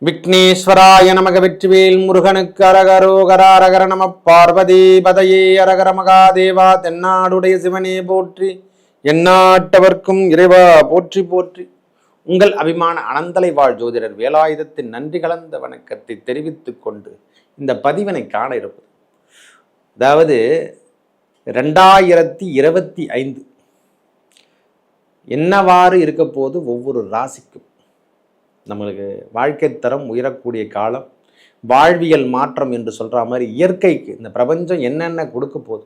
விக்னேஸ்வராய நமக வெற்றிவேல் முருகனுக்கு அரகரோகரா அரகர நம பார்வதி பதையே அரகர மகாதேவா. தென்னாடுடைய சிவனே போற்றி, எந்நாட்டவர்க்கும் இறைவா போற்றி போற்றி. உங்கள் அபிமான அனந்தலை வாழ் ஜோதிடர் வேலாயுதத்தின் நன்றி கலந்த வணக்கத்தை தெரிவித்துக் கொண்டு இந்த பதிவினை காண இருப்பது, அதாவது 2025 என்னவாறு இருக்க போது ஒவ்வொரு ராசிக்கும் நம்மளுக்கு வாழ்க்கை தரம் உயரக்கூடிய காலம், வாழ்வியல் மாற்றம் என்று சொல்கிற மாதிரி இயற்கைக்கு இந்த பிரபஞ்சம் என்னென்ன கொடுக்க போகுது,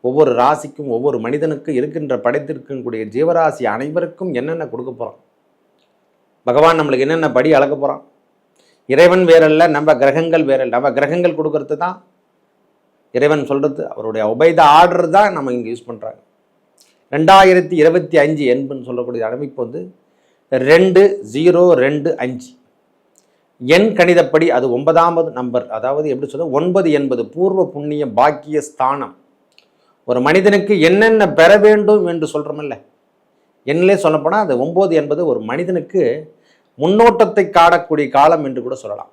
ஒவ்வொரு ராசிக்கும் ஒவ்வொரு மனிதனுக்கும் இருக்கின்ற படைத்திருக்கக்கூடிய ஜீவராசி அனைவருக்கும் என்னென்ன கொடுக்க போகிறான், பகவான் நம்மளுக்கு என்னென்ன படி அளக்க போகிறான். இறைவன் வேறல்ல, நம்ம கிரகங்கள் வேறல்ல. நம்ம கிரகங்கள் கொடுக்கறது தான் இறைவன் சொல்கிறது, அவருடைய உபைத ஆர்டர் தான் நம்ம இங்கே யூஸ் பண்ணுறாங்க. 2025 என்பன்னு சொல்லக்கூடிய அமைப்பு வந்து 2025 எண் கணிதப்படி அது 9வது நம்பர். அதாவது எப்படி சொல்ல, 9 என்பது பூர்வ புண்ணிய பாக்கிய ஸ்தானம். ஒரு மனிதனுக்கு என்னென்ன பெற வேண்டும் என்று சொல்கிறோமில்ல, எண்ணிலே சொல்லப்போனால் அது 9 என்பது ஒரு மனிதனுக்கு முன்னோட்டத்தை காணக்கூடிய காலம் என்று கூட சொல்லலாம்.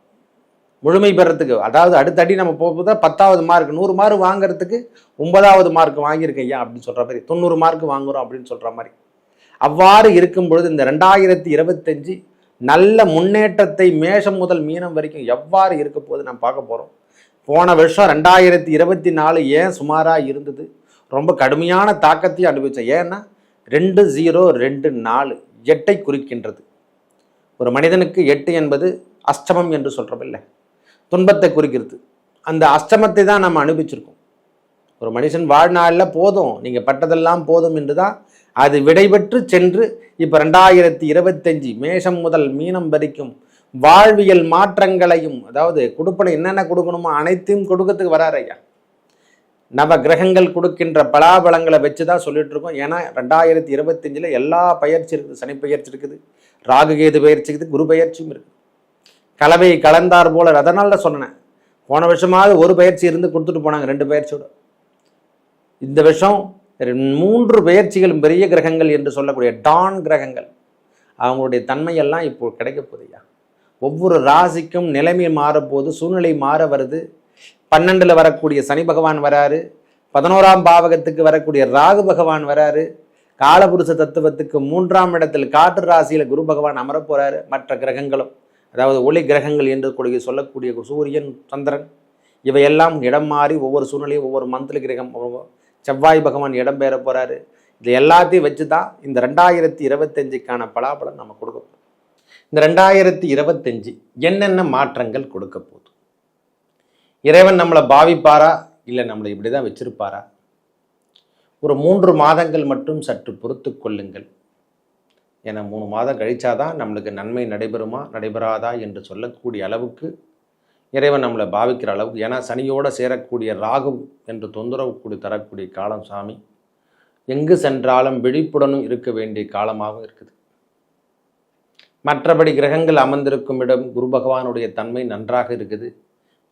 முழுமை பெறத்துக்கு, அதாவது அடுத்தடி நம்ம போகும்போது 10வது மார்க் 100 மார்க் வாங்குறதுக்கு 9வது மார்க் வாங்கியிருக்கேன் ஐயா அப்படின்னு சொல்கிற மாதிரி, 90 மார்க் வாங்குகிறோம் அப்படின்னு சொல்கிற மாதிரி. அவ்வாறு இருக்கும் பொழுது இந்த 2025 நல்ல முன்னேற்றத்தை மேஷம் முதல் மீனம் வரைக்கும் எவ்வாறு இருக்க போது நாம் பார்க்க போகிறோம். போன வருஷம் 2024 ஏன் சுமாராக இருந்தது, ரொம்ப கடுமையான தாக்கத்தையும் அனுபவித்தேன். ஏன்னா 2024 8ஐ குறிக்கின்றது. ஒரு மனிதனுக்கு 8 என்பது அஷ்டமம் என்று சொல்கிறோமில்லை, துன்பத்தை குறிக்கிறது. அந்த அஷ்டமத்தை தான் நம்ம அனுபவிச்சிருக்கோம். ஒரு மனுஷன் வாழ்நாளில் போதும், நீங்கள் பட்டதெல்லாம் போதும் என்று தான் அது விடைபெற்று சென்று இப்போ 2025 மேஷம் முதல் மீனம் வரைக்கும் வாழ்வியல் மாற்றங்களையும், அதாவது கொடுப்பனை என்னென்ன கொடுக்கணுமோ அனைத்தையும் கொடுக்கறதுக்கு வராரு ஐயா. நவ கிரகங்கள் கொடுக்கின்ற பலாபலங்களை வச்சு தான் சொல்லிட்டு இருக்கோம். ஏன்னா 2025 எல்லா பயிற்சி இருக்குது. சனி பயிற்சி இருக்குது, ராகுகேது பயிற்சி இருக்குது, குரு பயிற்சியும் இருக்குது. கலவை கலந்தார் போல. அதனால தான் சொன்னேன், போன வருஷமாவது ஒரு பயிற்சி இருந்து கொடுத்துட்டு போனாங்க, 2 பயிற்சியோட. இந்த வருஷம் 3 பயிற்சிகளும் பெரிய கிரகங்கள் என்று சொல்லக்கூடிய டான் கிரகங்கள், அவங்களுடைய தன்மையெல்லாம் இப்போ கிடைக்க போகுதுயா. ஒவ்வொரு ராசிக்கும் நிலைமை மாறப்போது, சூழ்நிலை மாற வருது. 12ல் வரக்கூடிய சனி பகவான் வராரு, 11ஆம் பாவகத்துக்கு வரக்கூடிய ராகு பகவான் வராரு, காலபுருஷ தத்துவத்துக்கு 3ஆம் இடத்தில் காற்று ராசியில் குரு பகவான் அமர போறாரு. மற்ற கிரகங்களும், அதாவது ஒளி கிரகங்கள் என்று கூடிய சொல்லக்கூடிய சூரியன், சந்திரன், இவையெல்லாம் இடம் மாறி ஒவ்வொரு சூழ்நிலையும் ஒவ்வொரு மந்திர கிரகம், செவ்வாய் பகவான் இடம் பெற போகிறாரு. இது எல்லாத்தையும் வச்சு தான் இந்த 2025க்கான பலாபலம் நம்ம கொடுக்க போகிறோம். இந்த 2025 என்னென்ன மாற்றங்கள் கொடுக்க போகுது, இறைவன் நம்மளை பாவிப்பாரா இல்லை நம்மளை இப்படி தான் வச்சிருப்பாரா? ஒரு 3 மாதங்கள் மட்டும் சற்று பொறுத்து கொள்ளுங்கள். ஏன்னா 3 மாதம் கழிச்சாதான் நம்மளுக்கு நன்மை நடைபெறுமா நடைபெறாதா என்று சொல்லக்கூடிய அளவுக்கு இறைவன் நம்மளை பாவிக்கிற அளவுக்கு. ஏன்னா சனியோடு சேரக்கூடிய ராகு என்று தொந்தரவு கூடி தரக்கூடிய காலம் சாமி. எங்கு சென்றாலும் விழிப்புடனும் இருக்க வேண்டிய காலமாகவும் இருக்குது. மற்றபடி கிரகங்கள் அமர்ந்திருக்கும் இடம் குரு பகவானுடைய தன்மை நன்றாக இருக்குது,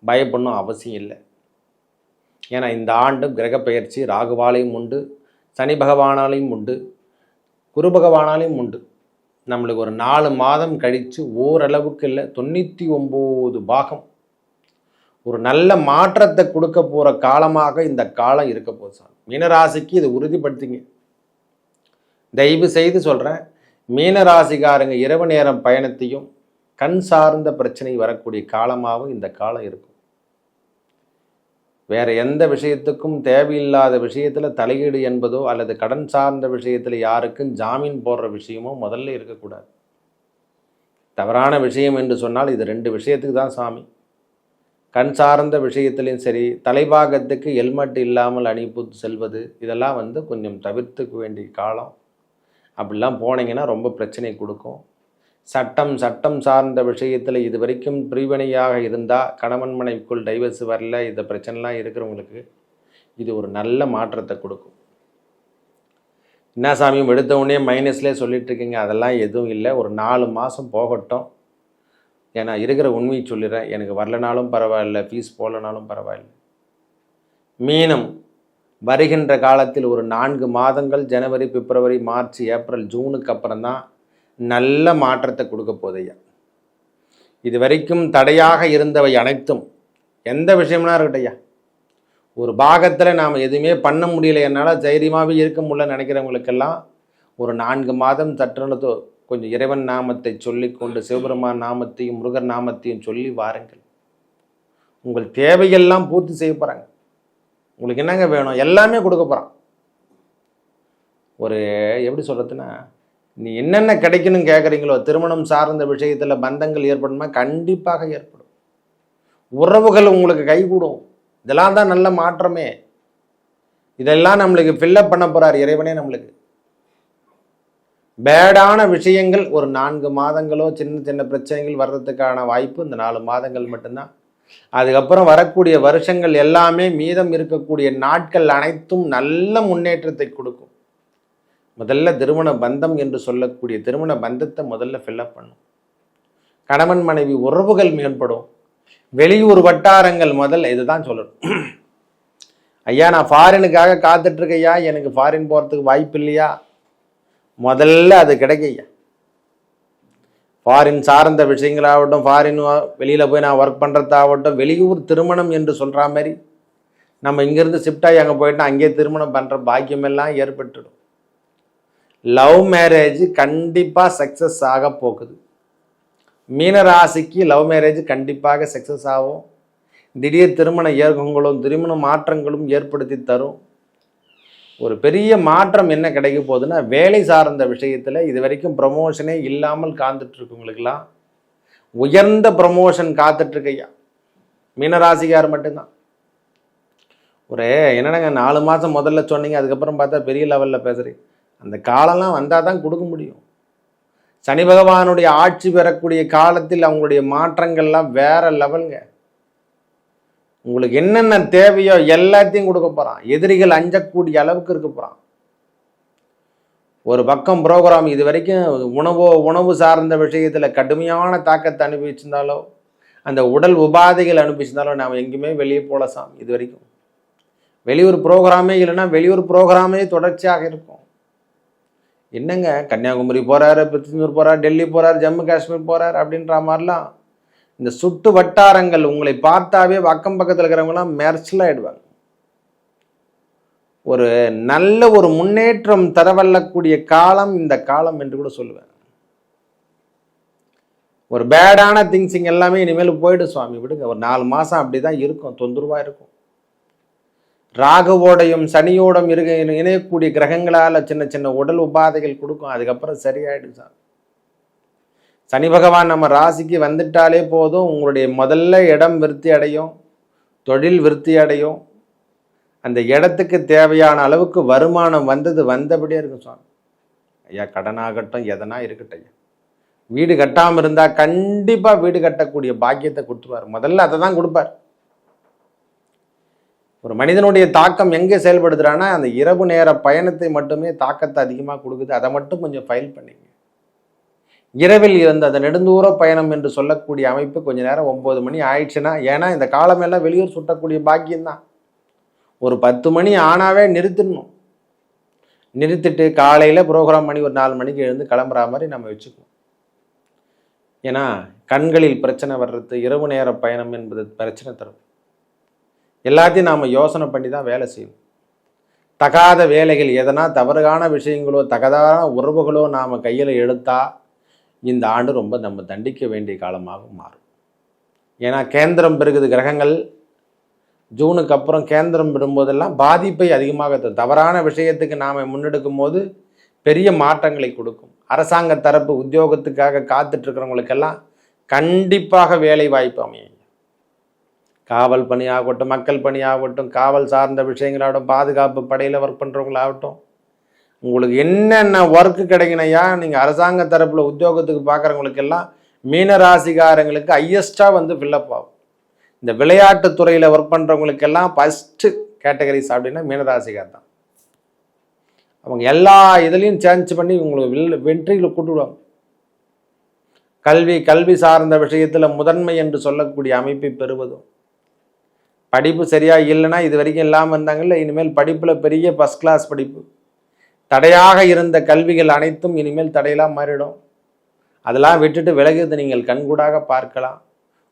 பயப்படணும் அவசியம் இல்லை. ஏன்னா இந்த ஆண்டு கிரக பெயர்ச்சி ராகுவாலையும் உண்டு, சனி பகவானாலையும் உண்டு, குரு பகவானாலையும் உண்டு. நம்மளுக்கு ஒரு 4 மாதம் கழித்து ஓரளவுக்கு இல்லை 99 பாகம் ஒரு நல்ல மாற்றத்தை கொடுக்க போகிற காலமாக இந்த காலம் இருக்க போகுது சார். மீனராசிக்கு இது உறுதிப்படுத்திங்க, தயவு செய்து சொல்கிறேன். மீனராசிக்காரங்க இரவு நேரம் பயணத்தையும் கண் சார்ந்த பிரச்சனை வரக்கூடிய காலமாகவும் இந்த காலம் இருக்கும். வேறு எந்த விஷயத்துக்கும் தேவையில்லாத விஷயத்தில் தலையீடு என்பதோ அல்லது கடன் சார்ந்த விஷயத்தில் யாருக்கும் ஜாமீன் போடுற விஷயமோ முதல்ல இருக்கக்கூடாது. தவறான விஷயம் என்று சொன்னால் இது 2 விஷயத்துக்கு தான் சாமி. கண் சார்ந்த விஷயத்துலையும் சரி, தலைபாகத்துக்கு ஹெல்மெட் இல்லாமல் அணிப்பு செல்வது, இதெல்லாம் வந்து கொஞ்சம் தவிர்த்துக்க வேண்டிய காலம். அப்படிலாம் போனீங்கன்னா ரொம்ப பிரச்சனை கொடுக்கும். சட்டம் சார்ந்த விஷயத்தில் இது வரைக்கும் பிரிவினையாக இருந்தால், கணவன் மனைவிக்குள் டைவர்ஸ் வரல, இந்த பிரச்சனைலாம் இருக்கிறவங்களுக்கு இது ஒரு நல்ல மாற்றத்தை கொடுக்கும். என்ன சாமியும் எடுத்த உடனே மைனஸ்லேயே சொல்லிட்டு இருக்கீங்க, அதெல்லாம் எதுவும் இல்லை. ஒரு 4 மாதம் போகட்டும். ஏன்னா இருக்கிற உண்மையை சொல்லிடுறேன், எனக்கு வரலனாலும் பரவாயில்ல, ஃபீஸ் போகலனாலும் பரவாயில்லை. மீனம் வருகின்ற காலத்தில் ஒரு 4 மாதங்கள், ஜனவரி, பிப்ரவரி, மார்ச், ஏப்ரல், ஜூனுக்கு அப்புறம் தான் நல்ல மாற்றத்தை கொடுக்க போதையா. இது வரைக்கும் தடையாக இருந்தவை அனைத்தும், எந்த விஷயம்னா இருக்கட்டும் ஐயா, ஒரு பாகத்தில் நாம் எதுவுமே பண்ண முடியல, என்னால் தைரியமாகவே இருக்க முடியல நினைக்கிறவங்களுக்கெல்லாம் ஒரு 4 மாதம் தட்டுனதோ கொஞ்சம் இறைவன் நாமத்தை சொல்லிக்கொண்டு சிவபெருமான் நாமத்தையும் முருகர் நாமத்தையும் சொல்லி வாருங்கள். உங்கள் தேவையெல்லாம் பூர்த்தி செய்ய போகிறாங்க. உங்களுக்கு என்னங்க வேணும் எல்லாமே கொடுக்க போகிறான். ஒரு எப்படி சொல்கிறதுன்னா, நீ என்னென்ன கிடைக்கணும்னு கேட்குறீங்களோ, திருமணம் சார்ந்த விஷயத்தில் பந்தங்கள் ஏற்படுமா, கண்டிப்பாக ஏற்படும். உறவுகள் உங்களுக்கு கைகூடும். இதெல்லாம் தான் நல்ல மாற்றமே. இதெல்லாம் நம்மளுக்கு ஃபில்லப் பண்ண போகிறார் இறைவனே. நம்மளுக்கு பேடான விஷயங்கள் ஒரு 4 மாதங்களோ சின்ன சின்ன பிரச்சனைகள் வர்றதுக்கான வாய்ப்பு இந்த 4 மாதங்கள் மட்டும்தான். அதுக்கப்புறம் வரக்கூடிய வருஷங்கள் எல்லாமே மீதம் இருக்கக்கூடிய நாட்கள் அனைத்தும் நல்ல முன்னேற்றத்தை கொடுக்கும். முதல்ல திருமண பந்தம் என்று சொல்லக்கூடிய திருமண பந்தத்தை முதல்ல ஃபில்லப் பண்ணும். கணவன் மனைவி உறவுகள் மேம்படும். வெளியூர் வட்டாரங்கள் முதல்ல இதுதான் சொல்லணும். ஐயா நான் ஃபாரினுக்காக காத்துட்ருக்கையா, எனக்கு ஃபாரின் போகிறதுக்கு வாய்ப்பு இல்லையா, முதல்ல அது கிடைக்கையா. ஃபாரின் சார்ந்த விஷயங்களாகட்டும், ஃபாரின் வெளியில் போய் நான் ஒர்க் பண்ணுறதாகட்டும், வெளியூர் திருமணம் என்று சொல்கிற மாதிரி நம்ம இங்கேருந்து ஷிஃப்ட் ஆகி அங்கே போயிட்டோம், அங்கேயே திருமணம் பண்ணுற பாக்கியமெல்லாம் ஏற்பட்டுடும். லவ் மேரேஜ் கண்டிப்பாக சக்ஸஸ் ஆக போகுது. மீனராசிக்கு லவ் மேரேஜ் கண்டிப்பாக சக்ஸஸ் ஆகும். திடீர் திருமண ஏற்கங்களும் திருமண மாற்றங்களும் ஏற்படுத்தி தரும். ஒரு பெரிய மாற்றம் என்ன கிடைக்க போகுதுன்னா, வேலை சார்ந்த விஷயத்தில் இது வரைக்கும் ப்ரமோஷனே இல்லாமல் காத்துட்ருக்கவங்களுக்கெல்லாம் உயர்ந்த ப்ரமோஷன் காத்துட்ருக்கையா. மீனராசிக்கார் மட்டும்தான். ஒரு என்னென்னங்க 4 மாதம் முதல்ல சொன்னீங்க, அதுக்கப்புறம் பார்த்தா பெரிய லெவலில் பேசுகிறீங்க. அந்த காலம்லாம் வந்தால் தான் கொடுக்க முடியும். சனி பகவானுடைய ஆட்சி பெறக்கூடிய காலத்தில் அவங்களுடைய மாற்றங்கள்லாம் வேற லெவலுங்க. உங்களுக்கு என்னென்ன தேவையோ எல்லாத்தையும் கொடுக்க போகிறான். எதிரிகள் அஞ்சக்கூடிய அளவுக்கு இருக்க போகிறான். ஒரு பக்கம் ப்ரோக்ராம் இது வரைக்கும் உணவு சார்ந்த விஷயத்தில் கடுமையான தாக்கத்தை அனுபவிச்சிருந்தாலோ, அந்த உடல் உபாதைகள் அனுபவிச்சிருந்தாலோ நாம் எங்கேயுமே வெளியே போல சாமி. இது வரைக்கும் வெளியூர் ப்ரோக்ராமே இல்லைன்னா வெளியூர் ப்ரோக்ராமே தொடர்ச்சியாக இருக்கும். என்னங்க கன்னியாகுமரி போகிறாரு, திருச்செந்தூர் போகிறார், டெல்லி போகிறார், ஜம்மு காஷ்மீர் போகிறார் அப்படின்ற மாதிரிலாம் இந்த சுட்டு வட்டாரங்கள் உங்களை பார்த்தாவே அக்கம் பக்கத்தில் இருக்கிறவங்களாம் மெர்ச்சலாகிடுவாங்க. ஒரு நல்ல ஒரு முன்னேற்றம் தரவல்லக்கூடிய காலம் இந்த காலம் என்று கூட சொல்லுவேன். ஒரு பேடான திங்ஸிங் எல்லாமே இனிமேல் போயிடும் சுவாமி, விடுங்க. ஒரு 4 மாதம் அப்படி தான் இருக்கும், தொந்தரவாக இருக்கும். ராகுவோடையும் சனியோடும் இணையக்கூடிய கிரகங்களால் சின்ன சின்ன உடல் உபாதைகள் கொடுக்கும். அதுக்கப்புறம் சரியாயிடும் சார். சனி பகவான் நம்ம ராசிக்கு வந்துட்டாலே போதும், உங்களுடைய முதல்ல இடம் விருத்தி அடையும், தொழில் விருத்தி அடையும். அந்த இடத்துக்கு தேவையான அளவுக்கு வருமானம் வந்தபடியே இருக்கும் சுவாமி. ஐயா கடனாகட்டும் எதனா இருக்கட்டும் ஐயா, வீடு கட்டாமல் இருந்தால் கண்டிப்பாக வீடு கட்டக்கூடிய பாக்கியத்தை கொடுத்துருவார். முதல்ல அதை தான் கொடுப்பார். ஒரு மனிதனுடைய தாக்கம் எங்கே செயல்படுத்துறான்னா, அந்த இரவு நேர பயணத்தை மட்டுமே தாக்கத்தை அதிகமாக கொடுக்குது. அதை மட்டும் கொஞ்சம் ஃபைல் பண்ணிங்க. இரவில் இருந்த அந்த நெடுந்தூர பயணம் என்று சொல்லக்கூடிய அமைப்பு கொஞ்சம் நேரம் 9 மணி ஆயிடுச்சுன்னா, ஏன்னா இந்த காலமெல்லாம் வெளியூர் சுட்டக்கூடிய பாக்கியம்தான். ஒரு 10 மணி ஆனாவே நிறுத்திடணும். நிறுத்திட்டு காலையில் ப்ரோக்ராம் பண்ணி ஒரு 4 மணிக்கு எழுந்து கிளம்புற மாதிரி நம்ம வச்சுக்கணும். ஏன்னா கண்களில் பிரச்சனை வர்றது, இரவு நேர பயணம் என்பது பிரச்சனை தரும். எல்லாத்தையும் நாம் யோசனை பண்ணி தான் வேலை செய்யணும். தகாத வேலைகள் எதனா தவறான விஷயங்களோ தகாத உறவுகளோ நாம் கையில் எடுத்தா இந்த ஆண்டு ரொம்ப நம்ம தண்டிக்க வேண்டிய காலமாக மாறும். ஏன்னா கேந்திரம் பெருகுது கிரகங்கள். ஜூனுக்கு அப்புறம் கேந்திரம் பெறும்போதெல்லாம் பாதிப்பை அதிகமாக தவறான விஷயத்துக்கு நாம் முன்னெடுக்கும் போது பெரிய மாற்றங்களை கொடுக்கும். அரசாங்க தரப்பு உத்தியோகத்துக்காக காத்துட்ருக்கிறவங்களுக்கெல்லாம் கண்டிப்பாக வேலை வாய்ப்பு அமையும். காவல் பணியாகட்டும், மக்கள் பணியாகட்டும், காவல் சார்ந்த விஷயங்களாகட்டும், பாதுகாப்பு படையில் ஒர்க் பண்ணுறவங்களாகட்டும், உங்களுக்கு என்னென்ன ஒர்க்கு கிடைக்கணையா, நீங்கள் அரசாங்க தரப்பில் உத்தியோகத்துக்கு பார்க்குறவங்களுக்கெல்லாம் மீனராசிக்காரங்களுக்கு ஹையஸ்ட்டாக ஃபில்லப் ஆகும். இந்த விளையாட்டுத்துறையில் ஒர்க் பண்ணுறவங்களுக்கெல்லாம் ஃபஸ்ட்டு கேட்டகரிஸ் அப்படின்னா மீனராசிக்கார் தான். அவங்க எல்லா இதுலேயும் சேஞ்ச் பண்ணி உங்களுக்கு வெற்றியில் கூட்டுடுவாங்க. கல்வி சார்ந்த விஷயத்தில் முதன்மை என்று சொல்லக்கூடிய அமைப்பை பெறுவதும், படிப்பு சரியாக இல்லைன்னா இது வரைக்கும் இல்லாமல் இருந்தாங்கல்ல, இனிமேல் படிப்பில் பெரிய ஃபஸ்ட் கிளாஸ் படிப்பு, தடையாக இருந்த கல்விகள் அனைத்தும் இனிமேல் தடையெல்லாம் மாறிடும். அதெல்லாம் விட்டுட்டு விலகுவதை நீங்கள் கண்கூடாக பார்க்கலாம்.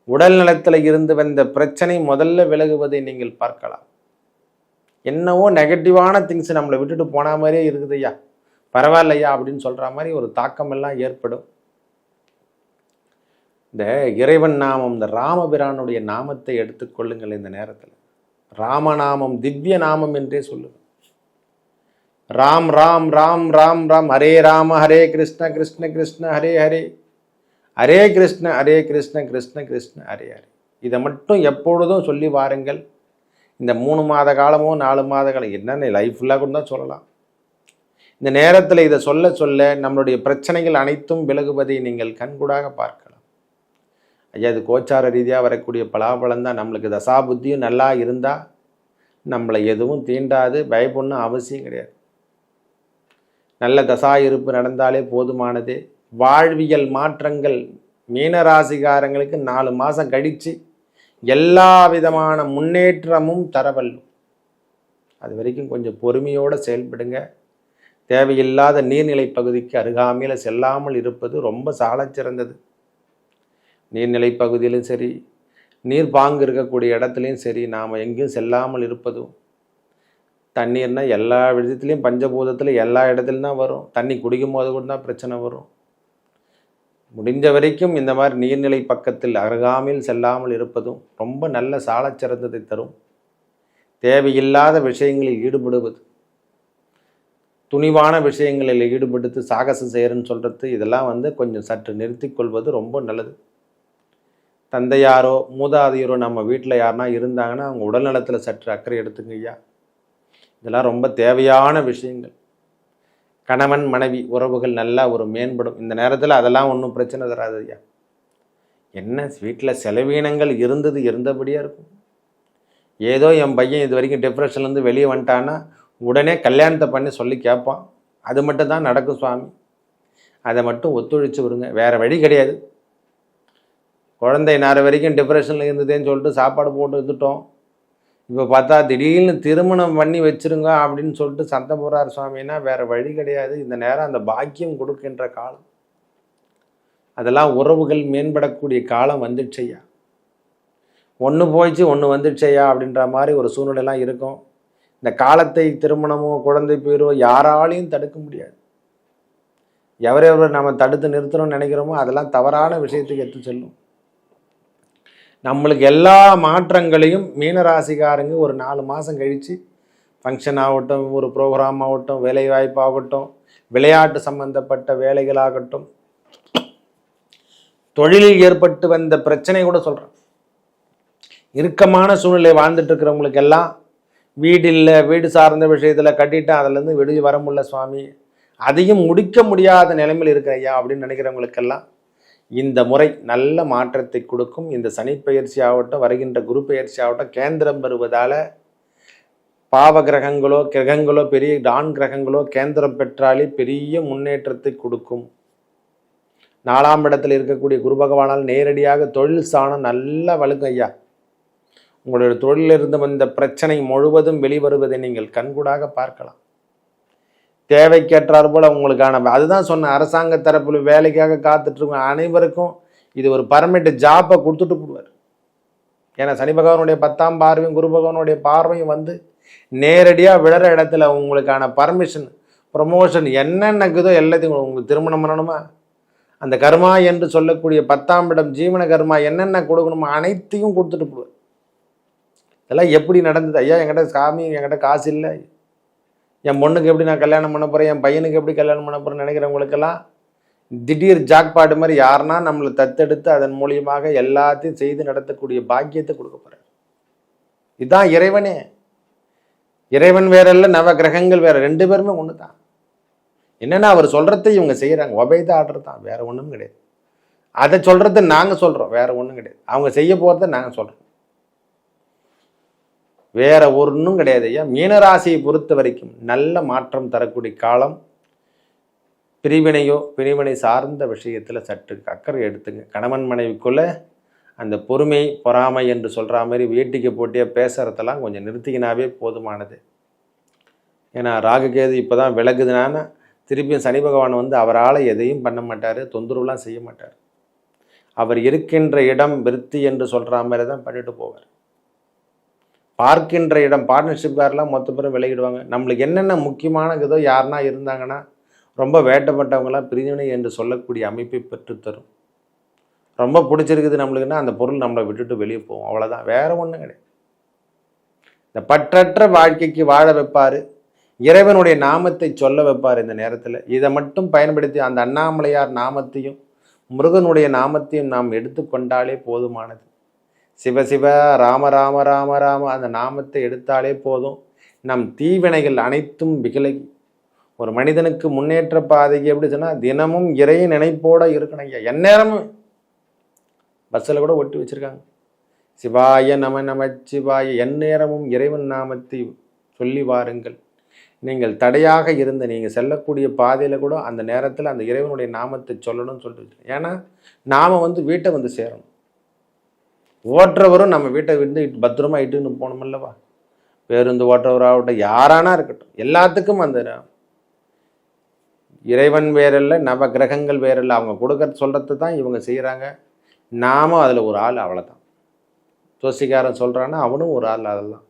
உடல் நலத்தில் இருந்து வந்த பிரச்சனை முதல்ல விலகுவதை நீங்கள் பார்க்கலாம். என்னவோ நெகட்டிவான திங்ஸ் நம்மளை விட்டுட்டு போன மாதிரியே இருக்குது ஐயா, பரவாயில்லையா அப்படின்னு சொல்கிற மாதிரி ஒரு தாக்கம் எல்லாம் ஏற்படும். இந்த இறைவன் நாமம், இந்த ராமபிரானுடைய நாமத்தை எடுத்துக்கொள்ளுங்கள். இந்த நேரத்தில் ராமநாமம் திவ்ய நாமம் என்றே சொல்லுங்கள். ராம் ராம் ராம் ராம் ராம், ஹரே ராம ஹரே கிருஷ்ண கிருஷ்ண கிருஷ்ண ஹரே ஹரே, ஹரே கிருஷ்ண கிருஷ்ண கிருஷ்ண ஹரே ஹரே. இதை மட்டும் எப்பொழுதும் சொல்லி வாருங்கள். இந்த 3 மாத காலமோ 4 மாத காலம் என்னென்ன லைஃப் ஃபுல்லாக கூட தான் சொல்லலாம். இந்த நேரத்தில் இதை சொல்ல சொல்ல நம்மளுடைய பிரச்சனைகள் அனைத்தும் விலகுவதை நீங்கள் கண்கூடாக பார்க்கலாம். ஐயா, இது கோச்சார ரீதியாக வரக்கூடிய பலாபலம் தான். நம்மளுக்கு தசா புத்தியும் நல்லா இருந்தால் நம்மளை எதுவும் தீண்டாது, பயப்படணும் அவசியம் கிடையாது. நல்ல தசா இருப்பு நடந்தாலே போதுமானது. வாழ்வியல் மாற்றங்கள் மீனராசிகாரங்களுக்கு 4 மாதம் கழித்து எல்லா விதமான முன்னேற்றமும் தரவல்லும். அது வரைக்கும் கொஞ்சம் பொறுமையோடு செயல்படுங்க. தேவையில்லாத நீர்நிலை பகுதிக்கு அருகாமையில் செல்லாமல் இருப்பது ரொம்ப சாலச் சிறந்தது. நீர்நிலை பகுதியிலும் சரி, நீர் பாங்கு இருக்கக்கூடிய இடத்துலையும் சரி, நாம் எங்கேயும் செல்லாமல் இருப்பதும். தண்ணீர்னா எல்லா விதத்துலேயும் பஞ்சபூதத்தில் எல்லா இடத்துலையும் தான் வரும். தண்ணி குடிக்கும் போது கூட தான் பிரச்சனை வரும். முடிஞ்ச வரைக்கும் இந்த மாதிரி நீர்நிலை பக்கத்தில் அருகாமையில் செல்லாமல் இருப்பதும் ரொம்ப நல்ல சாலச் சிறந்ததை தரும். தேவையில்லாத விஷயங்களில் ஈடுபடுவது, துணிவான விஷயங்களில் ஈடுபடுத்து சாகசம் செய்கிறேன்னு சொல்கிறது, இதெல்லாம் கொஞ்சம் சற்று நிறுத்தி கொள்வது ரொம்ப நல்லது. தந்தையாரோ மூதாதையரோ நம்ம வீட்டில் யாருனா இருந்தாங்கன்னா அவங்க உடல்நலத்தில் சற்று அக்கறை எடுத்துங்க ஐயா. இதெல்லாம் ரொம்ப தேவையான விஷயங்கள். கணவன் மனைவி உறவுகள் நல்லா ஒரு மேம்படும். இந்த நேரத்தில் அதெல்லாம் ஒன்றும் பிரச்சனை தராது ஐயா. என்ன வீட்டில் செலவீனங்கள் இருந்தபடியாக இருக்கும். ஏதோ என் பையன் இது வரைக்கும் டிப்ரெஷன்லேருந்து வெளியே வந்துட்டான்னா உடனே கல்யாணத்தை பண்ணி சொல்லி கேட்பான். அது மட்டும் தான் நடக்கும் சுவாமி. அதை மட்டும் ஒத்துழைச்சி விடுங்க, வேறு வழி கிடையாது. குழந்தை நேரம் வரைக்கும் டிப்ரெஷனில் இருந்ததேன்னு சொல்லிட்டு சாப்பாடு போட்டு இருந்துட்டோம். இப்போ பார்த்தா திடீர்னு திருமணம் பண்ணி வச்சுருங்க அப்படின்னு சொல்லிட்டு சண்டை போடுறார் சுவாமின்னா வேறு வழி கிடையாது. இந்த நேரம் அந்த பாக்கியம் கொடுக்கின்ற காலம். அதெல்லாம் உறவுகள் மேம்படக்கூடிய காலம் வந்துடுச்சையா. ஒன்று போயிடுச்சு ஒன்று வந்துடுச்சையா அப்படின்ற மாதிரி ஒரு சூழ்நிலைலாம் இருக்கும். இந்த காலத்தை திருமணமோ குழந்தை பேரோ யாராலையும் தடுக்க முடியாது. எவரெவர் நம்ம தடுத்து நிறுத்தணும்னு நினைக்கிறோமோ அதெல்லாம் தவறான விஷயத்துக்கு எடுத்து செல்லும். நம்மளுக்கு எல்லா மாற்றங்களையும் மீனராசிக்காரங்க ஒரு 4 மாதம் கழித்து ஃபங்க்ஷன் ஆகட்டும், ஒரு ப்ரோக்ராம் ஆகட்டும், வேலைவாய்ப்பு ஆகட்டும், விளையாட்டு சம்பந்தப்பட்ட வேலைகளாகட்டும், தொழிலில் ஏற்பட்டு வந்த பிரச்சனை கூட சொல்கிறேன். இறுக்கமான சூழ்நிலை வாழ்ந்துட்டு இருக்கிறவங்களுக்கெல்லாம் வீடு இல்லை, வீடு சார்ந்த விஷயத்தில் கட்டிட்டு அதிலேருந்து வெளியே வர முடியல சுவாமி, அதையும் முடிக்க முடியாத நிலைமையில் இருக்கிற ஐயா அப்படின்னு நினைக்கிறவங்களுக்கெல்லாம் இந்த முறை நல்ல மாற்றத்தை கொடுக்கும். இந்த சனி பயிற்சி ஆகட்டும், வருகின்ற குரு பயிற்சி ஆகட்டும், கேந்திரம் வருவதால் பாவ கிரகங்களோ பெரிய டான் கிரகங்களோ கேந்திரம் பெற்றாலே பெரிய முன்னேற்றத்தை கொடுக்கும். 4ஆம் இடத்தில் இருக்கக்கூடிய குரு பகவானால் நேரடியாக தொழில் ஸ்தானம் நல்லா வலுக்கும் ஐயா. உங்களுடைய தொழிலிருந்து வந்த பிரச்சனை முழுவதும் வெளிவருவதை நீங்கள் கண்கூடாக பார்க்கலாம். தேவைக்கேற்றார் போல் உங்களுக்கான அதுதான் சொன்ன அரசாங்க தரப்பில் வேலைக்காக காத்துட்ருக்கோம் அனைவருக்கும் இது ஒரு பர்மனெண்ட் ஜாப்பை கொடுத்துட்டு போடுவார். ஏன்னா சனி பகவானுடைய 10ஆம் பார்வையும் குரு பகவானுடைய பார்வையும் நேரடியாக விழற இடத்துல உங்களுக்கான பர்மிஷன், ப்ரொமோஷன் என்னென்னக்குதோ எல்லாத்தையும் உங்களுக்கு திருமணம் பண்ணணுமா, அந்த கர்மா என்று சொல்லக்கூடிய 10ஆம் இடம் ஜீவன கர்மா என்னென்ன கொடுக்கணுமோ அனைத்தையும் கொடுத்துட்டு போடுவார். இதெல்லாம் எப்படி நடந்தது ஐயா? என்கிட்ட காசு இல்லை, என் பொண்ணுக்கு எப்படி நான் கல்யாணம் பண்ண போகிறேன், என் பையனுக்கு எப்படி கல்யாணம் பண்ண போகிறேன்னு நினைக்கிறவங்களுக்கெல்லாம் திடீர் ஜாக்பாட்டு மாதிரி யாருன்னா நம்மளை தத்தெடுத்து அதன் மூலியமாக எல்லாத்தையும் செய்து நடத்தக்கூடிய பாக்கியத்தை கொடுக்க போகிறார். இதுதான் இறைவனே. இறைவன் வேற இல்லை, நவ கிரகங்கள் வேற, 2 பேருமே ஒன்று தான். என்னென்னா அவர் சொல்கிறத இவங்க செய்கிறாங்க, ஒபைத ஆர்டர் தான், வேற ஒன்றும் கிடையாது. அதை சொல்கிறத நாங்கள் சொல்கிறோம், வேற ஒன்றும் கிடையாது. அவங்க செய்ய போகிறத நாங்கள் சொல்கிறோம், வேற ஒன்றும் கிடையாது ஐயா. மீனராசியை பொறுத்த வரைக்கும் நல்ல மாற்றம் தரக்கூடிய காலம். பிரிவினை சார்ந்த விஷயத்தில் சற்று அக்கறை எடுத்துங்க. கணவன் மனைவிக்குள்ள அந்த பொறுமை பொறாமை என்று சொல்கிற மாதிரி வேட்டிக்கு போட்டியாக பேசுகிறதெல்லாம் கொஞ்சம் நிறுத்திக்கினாவே போதுமானது. ஏன்னா ராகுகேது இப்போ தான் விலகுதுனால திருப்பியும் சனி பகவான் வந்து அவரால் எதையும் பண்ண மாட்டார், தொந்தரவுலாம் செய்ய மாட்டார். அவர் இருக்கின்ற இடம் விருத்தி என்று சொல்கிற மாதிரி தான் பண்ணிட்டு போவார். பார்க்கின்ற இடம் பார்ட்னர்ஷிப்காரெலாம் மொத்த பேரும் விலகிடுவாங்க. நம்மளுக்கு என்னென்ன முக்கியமானதோ யாருன்னா இருந்தாங்கன்னா ரொம்ப வேட்டப்பட்டவங்களாம் பிரிவினை என்று சொல்லக்கூடிய அமைப்பை பெற்றுத்தரும். ரொம்ப பிடிச்சிருக்குது நம்மளுக்குன்னா அந்த பொருள் நம்மளை விட்டுட்டு வெளியே போகும், அவ்வளோதான், வேற ஒன்றும் கிடையாது. இந்த பற்றற்ற வாழ்க்கைக்கு வாழ வைப்பார், இறைவனுடைய நாமத்தை சொல்ல வைப்பார். இந்த நேரத்தில் இதை மட்டும் பயன்படுத்தி அந்த அண்ணாமலையார் நாமத்தையும் முருகனுடைய நாமத்தையும் நாம் எடுத்துக்கொண்டாலே போதுமானது. சிவ சிவ ராம ராம ராம ராம அந்த நாமத்தை எடுத்தாலே போதும், நம் தீவினைகள் அனைத்தும் விலகி ஒரு மனிதனுக்கு முன்னேற்ற பாதைக்கு எப்படி சொன்னால் தினமும் இறை நினைப்போட இருக்கணும் ஐயா. எந்நேரமும் பஸ்ஸில் கூட ஒட்டி வச்சுருக்காங்க, சிவாய நம நமச்சிவாய, எந்நேரமும் இறைவன் நாமத்தை சொல்லி வாருங்கள். நீங்கள் தடையாக இருந்த நீங்கள் செல்லக்கூடிய பாதையில் கூட அந்த நேரத்தில் அந்த இறைவனுடைய நாமத்தை சொல்லணும்னு சொல்லிட்டு. ஏன்னா நாம் வந்து வீட்டை வந்து சேரணும், ஓட்டுறவரும் நம்ம வீட்டை வந்து பத்திரமா இட்டுன்னு போகணுமல்லவா. பேருந்து ஓட்டுறவராகட்டும் யாரானா இருக்கட்டும், எல்லாத்துக்கும் அந்த இறைவன் வேறில்லை, நவ கிரகங்கள் வேறில்லை, அவங்க கொடுக்க சொல்கிறது தான் இவங்க செய்கிறாங்க. நாமும் அதில் ஒரு ஆள், அவ்வளோதான். ஜோசிக்காரன் சொல்கிறான்னா அவனும் ஒரு ஆள், அதெல்லாம்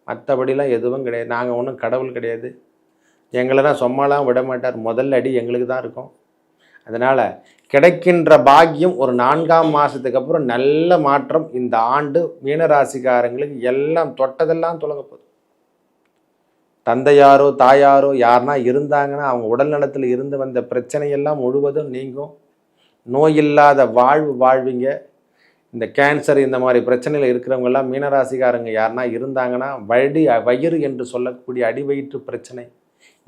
மற்றபடிலாம் எதுவும் கிடையாது. நாங்கள் ஒன்றும் கடவுள் கிடையாது, எங்களெல்லாம் சும்மாலாம் விட மாட்டார், முதல் அடி எங்களுக்கு தான் இருக்கும். அதனால் கிடைக்கின்ற பாக்கியம் ஒரு 4ஆம் மாதத்துக்கு அப்புறம் நல்ல மாற்றம். இந்த ஆண்டு மீனராசிக்காரங்களுக்கு எல்லாம் தொட்டதெல்லாம் தொடங்க போகுது. தந்தையாரோ தாயாரோ யாருனா இருந்தாங்கன்னா அவங்க உடல் நலத்தில் இருந்து வந்த பிரச்சனையெல்லாம் முழுவதும் நீங்கும். நோய் இல்லாத வாழ்வு வாழ்வீங்க. இந்த கேன்சர் இந்த மாதிரி பிரச்சனையில் இருக்கிறவங்கெல்லாம் மீனராசிக்காரங்க யாருனா இருந்தாங்கன்னா வயிறு என்று சொல்லக்கூடிய அடிவயிற்று பிரச்சனை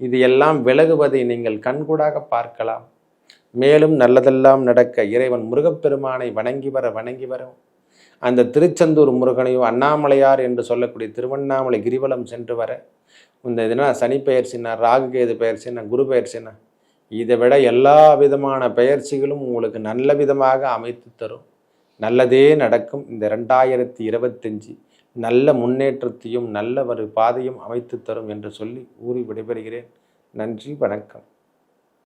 இது எல்லாம் விலகுவதை நீங்கள் கண்கூடாக பார்க்கலாம். மேலும் நல்லதெல்லாம் நடக்க இறைவன் முருகப்பெருமானை வணங்கி வர அந்த திருச்செந்தூர் முருகனையும் அண்ணாமலையார் என்று சொல்லக்கூடிய திருவண்ணாமலை கிரிவலம் சென்று வர இந்த இதனால் சனி பெயர்ச்சின்னா, ராகு கேது பெயர்ச்சின்னா, குரு பெயர்ச்சின்னா, இதை விட எல்லா விதமான பெயர்ச்சிகளும் உங்களுக்கு நல்ல விதமாக அமைத்து தரும். நல்லதே நடக்கும். இந்த 2025 நல்ல முன்னேற்றத்தையும் நல்ல ஒரு பாதையும் அமைத்து தரும் என்று சொல்லி விடைபெறுகிறேன். நன்றி, வணக்கம்.